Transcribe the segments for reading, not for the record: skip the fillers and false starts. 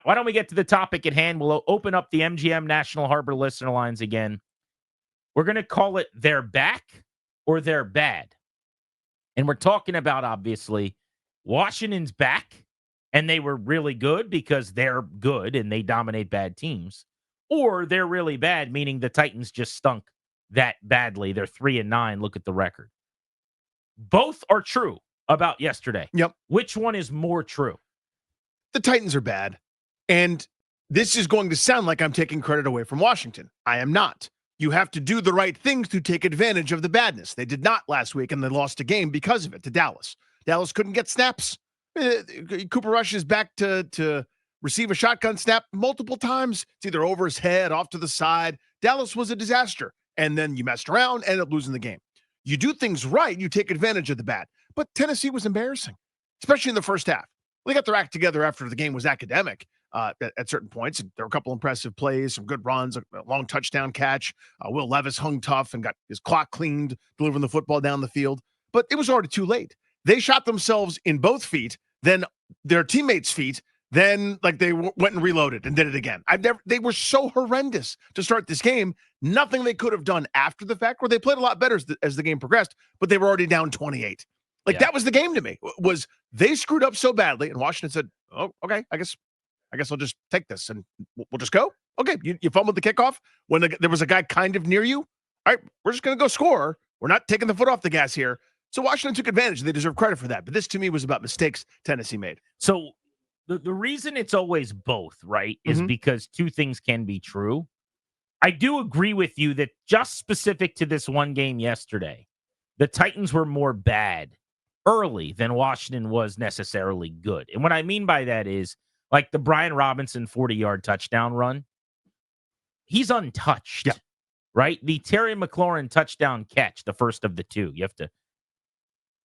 why don't we get to the topic at hand? We'll open up the MGM National Harbor listener lines again. We're going to call it They're Back or They're Bad. And we're talking about, obviously, Washington's back, and they were really good because they're good and they dominate bad teams. Or they're really bad, meaning the Titans just stunk that badly. They're 3-9. Look at the record. Both are true about yesterday. Yep. Which one is more true? The Titans are bad. And this is going to sound like I'm taking credit away from Washington. I am not. You have to do the right things to take advantage of the badness. They did not last week, and they lost a game because of it to Dallas. Dallas couldn't get snaps. Cooper Rush is back to receive a shotgun snap multiple times. It's either over his head, off to the side. Dallas was a disaster. And then you messed around, ended up losing the game. You do things right, you take advantage of the bad. But Tennessee was embarrassing, especially in the first half. They got their act together after the game was academic at certain points. And there were a couple impressive plays, some good runs, a long touchdown catch. Will Levis hung tough and got his clock cleaned, delivering the football down the field. But it was already too late. They shot themselves in both feet, then their teammates' feet, then they went and reloaded and did it again. They were so horrendous to start this game. Nothing they could have done after the fact, where they played a lot better as the game progressed, but they were already down 28. That was the game to me, was they screwed up so badly, and Washington said, oh, okay, I guess I'll just take this, and we'll just go. Okay, you fumbled the kickoff when there was a guy kind of near you. All right, we're just going to go score. We're not taking the foot off the gas here. So Washington took advantage. They deserve credit for that. But this, to me, was about mistakes Tennessee made. So the reason it's always both, right, is because two things can be true. I do agree with you that just specific to this one game yesterday, the Titans were more bad early than Washington was necessarily good. And what I mean by that is, like the Brian Robinson 40-yard touchdown run, he's untouched, right? The Terry McLaurin touchdown catch, the first of the two, you have to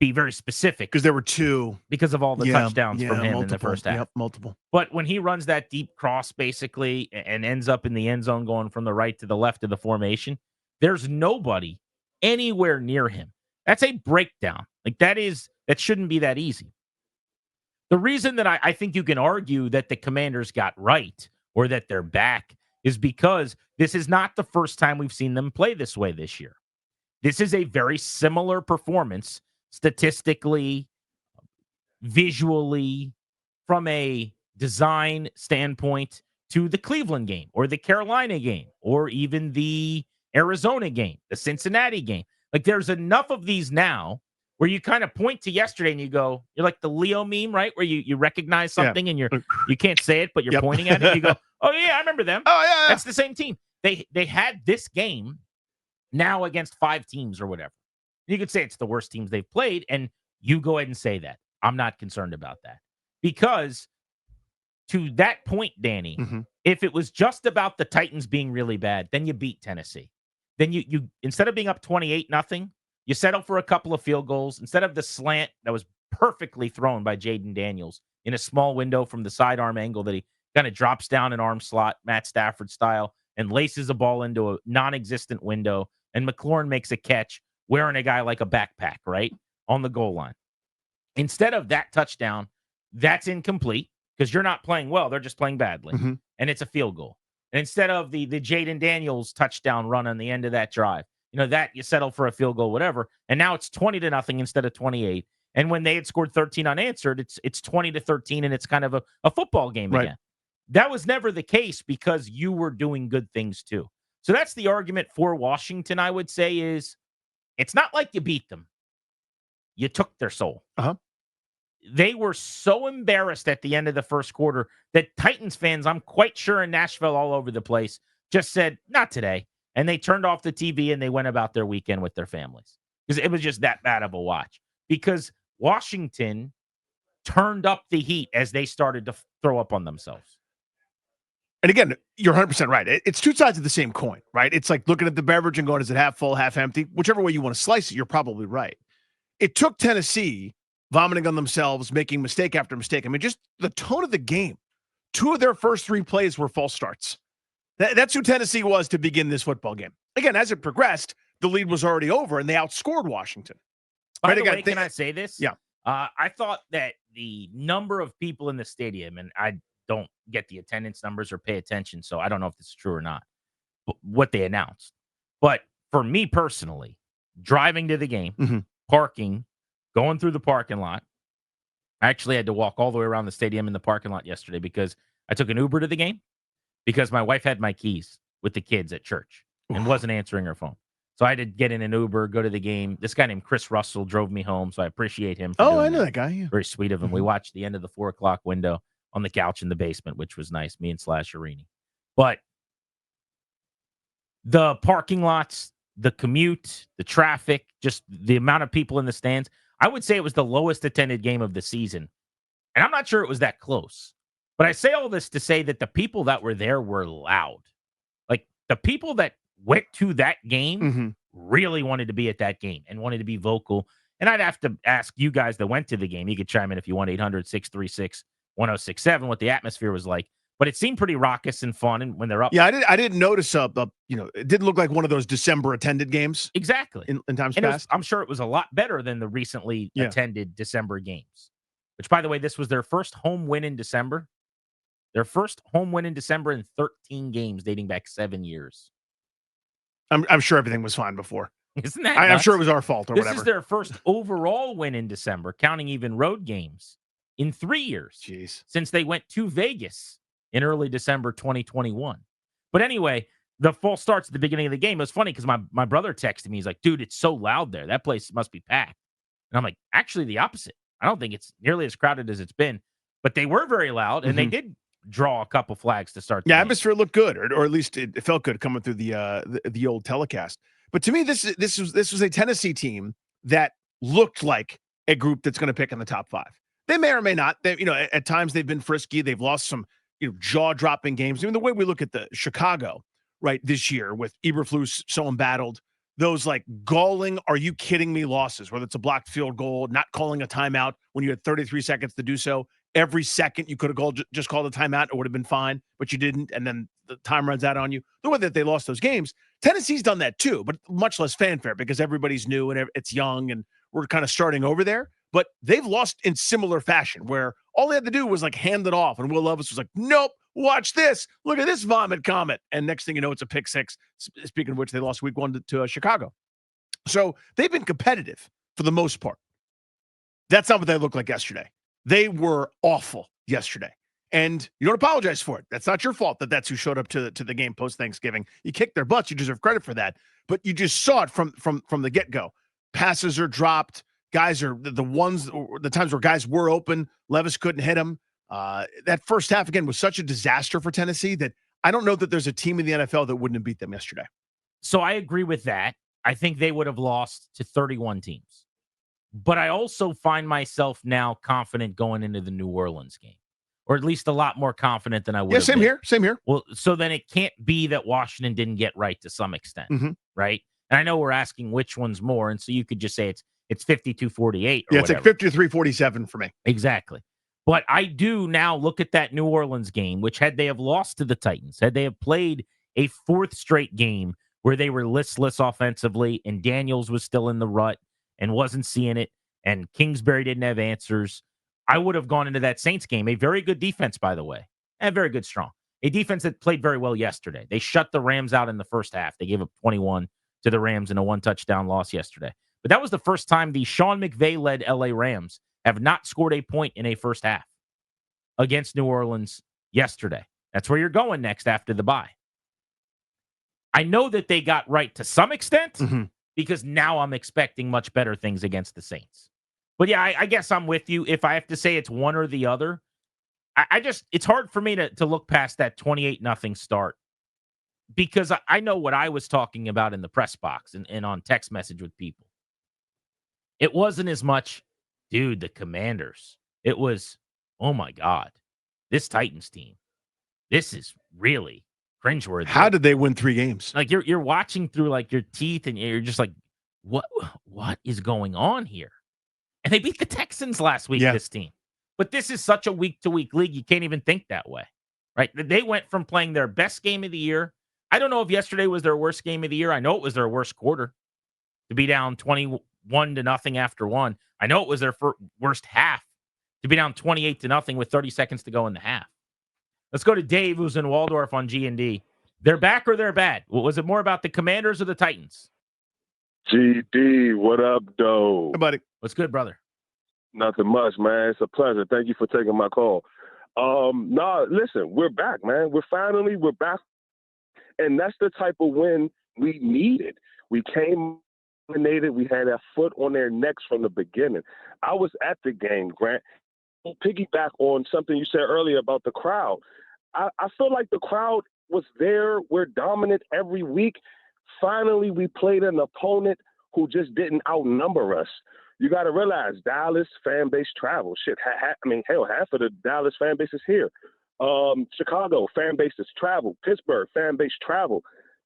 be very specific. Because there were two. Because of all the touchdowns from him in the first half. Yep, multiple. But when he runs that deep cross, basically, and ends up in the end zone going from the right to the left of the formation, there's nobody anywhere near him. That's a breakdown. That shouldn't be that easy. The reason that I think you can argue that the Commanders got right or that they're back is because this is not the first time we've seen them play this way this year. This is a very similar performance statistically, visually, from a design standpoint to the Cleveland game or the Carolina game or even the Arizona game, the Cincinnati game. There's enough of these now where you kind of point to yesterday and you go, you're like the Leo meme, right? Where you recognize something and you can't say it, but you're pointing at it. You go, oh yeah, I remember them. Oh yeah. That's the same team. They had this game now against 5 teams or whatever. You could say it's the worst teams they've played, and you go ahead and say that. I'm not concerned about that. Because to that point, Danny, if it was just about the Titans being really bad, then you beat Tennessee. Then you instead of being up 28-0, you settle for a couple of field goals. Instead of the slant that was perfectly thrown by Jaden Daniels in a small window from the sidearm angle that he kind of drops down an arm slot, Matt Stafford style, and laces a ball into a non-existent window, and McLaurin makes a catch wearing a guy like a backpack, right, on the goal line. Instead of that touchdown, that's incomplete because you're not playing well. They're just playing badly, and it's a field goal. And instead of the Jaden Daniels touchdown run on the end of that drive, that you settle for a field goal, whatever, and now it's 20-0 instead of 28. And when they had scored 13 unanswered, it's 20-13, and it's kind of a football game again. That was never the case because you were doing good things too. So that's the argument for Washington, I would say, is it's not like you beat them. You took their soul. They were so embarrassed at the end of the first quarter that Titans fans, I'm quite sure in Nashville, all over the place, just said, not today. And they turned off the TV and they went about their weekend with their families. Because it was just that bad of a watch. Because Washington turned up the heat as they started to throw up on themselves. And again, you're 100% right. It's two sides of the same coin, right? It's like looking at the beverage and going, is it half full, half empty? Whichever way you want to slice it, you're probably right. It took Tennessee vomiting on themselves, making mistake after mistake. I mean, just the tone of the game. 2 of their first 3 plays were false starts. That's who Tennessee was to begin this football game. Again, as it progressed, the lead was already over, and they outscored Washington. By the way, can I say this? Yeah. I thought that the number of people in the stadium, and I don't get the attendance numbers or pay attention, so I don't know if this is true or not, what they announced. But for me personally, driving to the game, Mhm. parking, going through the parking lot, I actually had to walk all the way around the stadium in the parking lot yesterday because I took an Uber to the game because my wife had my keys with the kids at church and Oof. wasn't answering her phone. So I had to get in an Uber, go to the game. This guy named Chris Russell drove me home, so I appreciate him for Oh, I doing know that. that guy. Yeah. Very sweet of him. We Mhm. watched the end of the 4 o'clock window on the couch in the basement, which was nice, me and Slasherini. But the parking lots, the commute, the traffic, just the amount of people in the stands, I would say it was the lowest attended game of the season. And I'm not sure it was that close. But I say all this to say that the people that were there were loud. Like the people that went to that game Mhm. really wanted to be at that game and wanted to be vocal. And I'd have to ask you guys that went to the game. You could chime in if you want, 800-636-1067, what the atmosphere was like. But it seemed pretty raucous and fun. And when they're up. Yeah, I didn't notice it didn't look like one of those December attended games Exactly. in times And past. I'm sure it was a lot better than the recently Yeah. attended December games, which, by the way, this was their first home win in December. Their first home win in December in 13 games dating back 7 years. I'm sure everything was fine before. Isn't that I'm sure it nuts? was our fault or This whatever. is their first overall win in December, counting even road games, in 3 years Jeez. since they went to Vegas in early December 2021. But anyway, the false starts at the beginning of the game. It was funny because my brother texted me. He's like, dude, it's so loud there. That place must be packed. And I'm like, actually, the opposite. I don't think it's nearly as crowded as it's been. But they were very loud, and they Mhm. did draw a couple flags to start the Yeah, game. atmosphere looked good, or at least it felt good coming through the old telecast. But to me, this was a Tennessee team that looked like a group that's going to pick in the top 5. They may or may not. At times they've been frisky. They've lost some jaw dropping games. I mean, the way we look at the Chicago right this year with Eberflus so embattled, those like galling, are you kidding me losses, whether it's a blocked field goal, not calling a timeout when you had 33 seconds to do so. Every second you could have just called a timeout, it would have been fine, but you didn't, and then the time runs out on you. The way that they lost those games, Tennessee's done that too, but much less fanfare because everybody's new and it's young, and we're kind of starting over there. But they've lost in similar fashion, where all they had to do was like hand it off, and Will Levis was like, "Nope, watch this. Look at this vomit comet." And next thing you know, it's a pick six. Speaking of which, they lost week 1 to Chicago. So they've been competitive for the most part. That's not what they looked like yesterday. They were awful yesterday. And you don't apologize for it. That's not your fault that's who showed up to the game post Thanksgiving. You kicked their butts. You deserve credit for that. But you just saw it from the get-go. Passes are dropped. Guys are the times where guys were open. Levis couldn't hit them. That first half, again, was such a disaster for Tennessee that I don't know that there's a team in the NFL that wouldn't have beat them yesterday. So I agree with that. I think they would have lost to 31 teams. But I also find myself now confident going into the New Orleans game, or at least a lot more confident than I would Yeah, have same been. here. Same here. Well, so then it can't be that Washington didn't get right to some extent, Mhm. right? And I know we're asking which one's more, and so you could just say it's 52-48 or Yeah, it's whatever. like 53-47 for me. Exactly. But I do now look at that New Orleans game, which had they have lost to the Titans, had they have played a fourth straight game where they were listless offensively and Daniels was still in the rut and wasn't seeing it, and Kingsbury didn't have answers, I would have gone into that Saints game. A very good defense, by the way, and very good strong. A defense that played very well yesterday. They shut the Rams out in the first half. They gave up 21 to the Rams in a 1-touchdown loss yesterday. But that was the first time the Sean McVay-led LA Rams have not scored a point in a first half against New Orleans yesterday. That's where you're going next after the bye. I know that they got right to some extent because now I'm expecting much better things against the Saints. But yeah, I guess I'm with you. If I have to say it's one or the other, it's hard for me to look past that 28-0 start because I know what I was talking about in the press box and on text message with people. It wasn't as much, dude, the Commanders. It was, oh my God, this Titans team. This is really cringeworthy. How did they win 3 games? Like you're watching through like your teeth and you're just like, what is going on here? And they beat the Texans last week, this team. But this is such a week-to-week league, you can't even think that way, right? They went from playing their best game of the year. I don't know if yesterday was their worst game of the year. I know it was their worst quarter to be down 21-0 after one. I know it was their worst half to be down 28-0 with 30 seconds to go in the half. Let's go to Dave, who's in Waldorf on G&D. They're back or they're bad? Was it more about the Commanders or the Titans? GD, what up, though? Hey, buddy. What's good, brother? Nothing much, man. It's a pleasure. Thank you for taking my call. No, listen, we're back, man. We're back. And that's the type of win we needed. We came dominated. We had our foot on their necks from the beginning. I was at the game, Grant. I'll piggyback on something you said earlier about the crowd. I feel like the crowd was there. We're dominant every week. Finally, we played an opponent who just didn't outnumber us. You got to realize Dallas fan base travel. Shit, half of the Dallas fan base is here. Chicago fan base is travel. Pittsburgh fan base travel.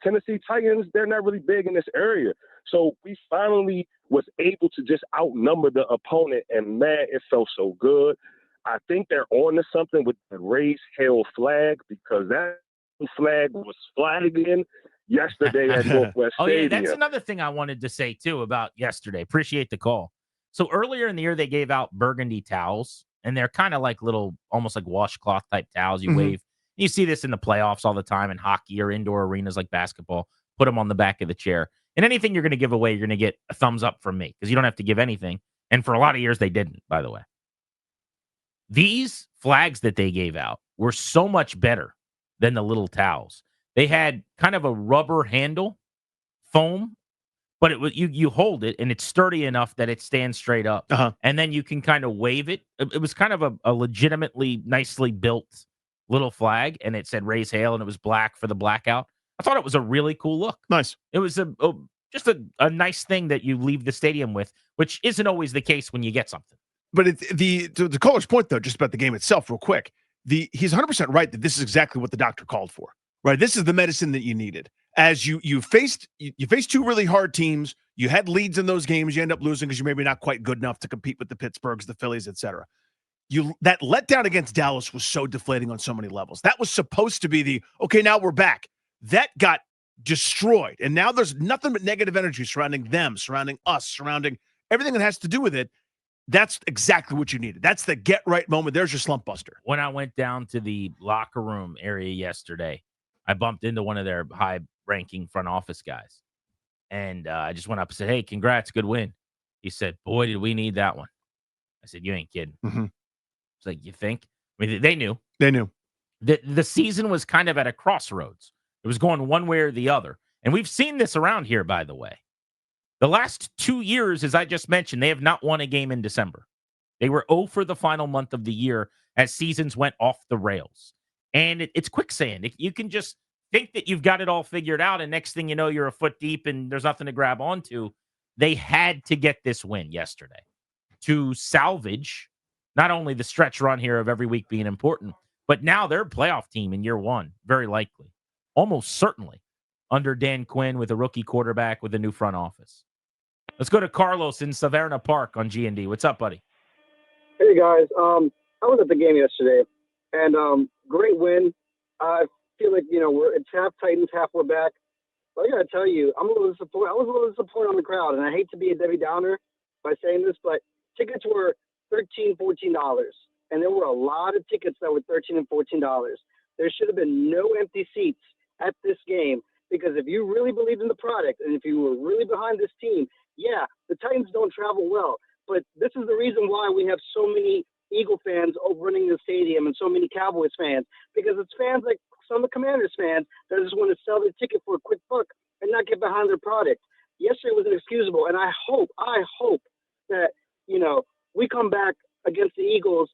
Tennessee Titans, they're not really big in this area. So we finally was able to just outnumber the opponent, and man, it felt so good. I think they're on to something with the raise hell flag, because that flag was flagging yesterday at Northwest Stadium. Yeah, that's another thing I wanted to say too about yesterday. Appreciate the call. So earlier in the year, they gave out burgundy towels, and they're kind of like little, almost like washcloth type towels you wave. You see this in the playoffs all the time in hockey or indoor arenas like basketball. Put them on the back of the chair. And anything you're going to give away, you're going to get a thumbs up from me, because you don't have to give anything. And for a lot of years, they didn't, by the way. These flags that they gave out were so much better than the little towels. They had kind of a rubber handle, foam, but it was you hold it and it's sturdy enough that it stands straight up. And then you can kind of wave it. It was kind of a legitimately nicely built little flag, and it said "Raise Hail," and it was black for the blackout. I thought it was a really cool look. Nice. It was just a nice thing that you leave the stadium with, which isn't always the case when you get something. But to the caller's point, though, just about the game itself, real quick, he's 100% right that this is exactly what the doctor called for. Right, this is the medicine that you needed. As you faced two really hard teams, you had leads in those games, you end up losing because you're maybe not quite good enough to compete with the Pittsburghs, the Phillies, etc. That letdown against Dallas was so deflating on so many levels. That was supposed to be okay, now we're back. That got destroyed, and now there's nothing but negative energy surrounding them, surrounding us, surrounding everything that has to do with it. That's exactly what you needed. That's the get right moment. There's your slump buster. When I went down to the locker room area yesterday, I bumped into one of their high-ranking front office guys, and I just went up and said, "Hey, congrats, good win." He said, "Boy, did we need that one." I said, "You ain't kidding." It's like, you think? I mean, they knew. They knew. The season was kind of at a crossroads. It was going one way or the other. And we've seen this around here, by the way. The last 2 years, as I just mentioned, they have not won a game in December. They were 0 for the final month of the year as seasons went off the rails. And it's quicksand. You can just think that you've got it all figured out, and next thing you know, you're a foot deep and there's nothing to grab onto. They had to get this win yesterday to salvage not only the stretch run here of every week being important, but now they're a playoff team in year one, very likely, almost certainly, under Dan Quinn with a rookie quarterback with a new front office. Let's go to Carlos in Savannah Park on G&D. What's up, buddy? Hey, guys. I was at the game yesterday, and great win. I feel like, it's half Titans, half we're back. But I got to tell you, I was a little disappointed on the crowd, and I hate to be a Debbie Downer by saying this, but tickets were $13, $14, and there were a lot of tickets that were $13 and $14. There should have been no empty seats at this game, because if you really believed in the product and if you were really behind this team, yeah, the Titans don't travel well, but this is the reason why we have so many Eagle fans overrunning the stadium and so many Cowboys fans, because it's fans like some of the Commanders fans that just want to sell their ticket for a quick buck and not get behind their product. Yesterday was inexcusable, and I hope that, we come back against the Eagles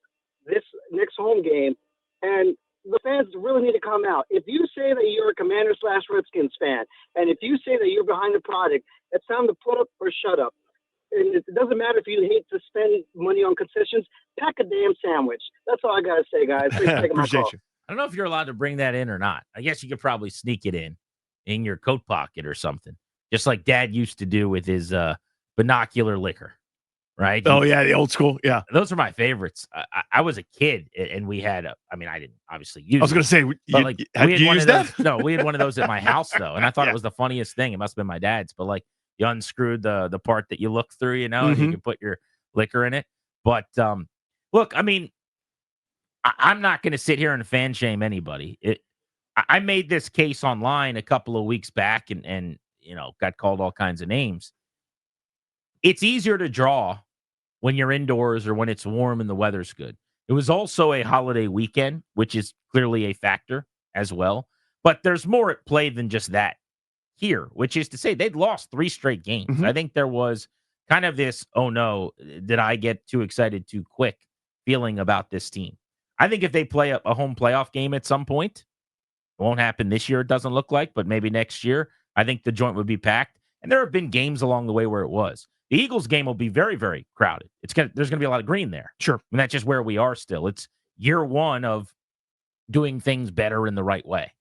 this next home game, and the fans really need to come out. If you say that you're a Commander/Redskins fan, and if you say that you're behind the product, it's time to put up or shut up. And it doesn't matter if you hate to spend money on concessions, pack a damn sandwich. That's all I got to say, guys. Thanks for taking my call. You. I don't know if you're allowed to bring that in or not. I guess you could probably sneak it in your coat pocket or something, just like Dad used to do with his binocular liquor. Right? Oh, yeah, the old school. Yeah. Those are my favorites. I was a kid, and we had I didn't obviously use it. I was going to say, did you use that? No, we had one of those at my house, though, and I thought it was the funniest thing. It must have been my dad's, but you unscrewed the part that you look through, and you can put your liquor in it. But look, I'm not going to sit here and fan shame anybody. I made this case online a couple of weeks back and got called all kinds of names. It's easier to draw when you're indoors or when it's warm and the weather's good. It was also a holiday weekend, which is clearly a factor as well. But there's more at play than just that here, which is to say they'd lost 3 straight games. Mhm. I think there was kind of this, oh no, did I get too excited too quick feeling about this team? I think if they play a home playoff game at some point, it won't happen this year, it doesn't look like, but maybe next year, I think the joint would be packed. And there have been games along the way where it was. The Eagles game will be very, very crowded. There's gonna be a lot of green there. Sure. And that's just where we are still. It's year one of doing things better in the right way.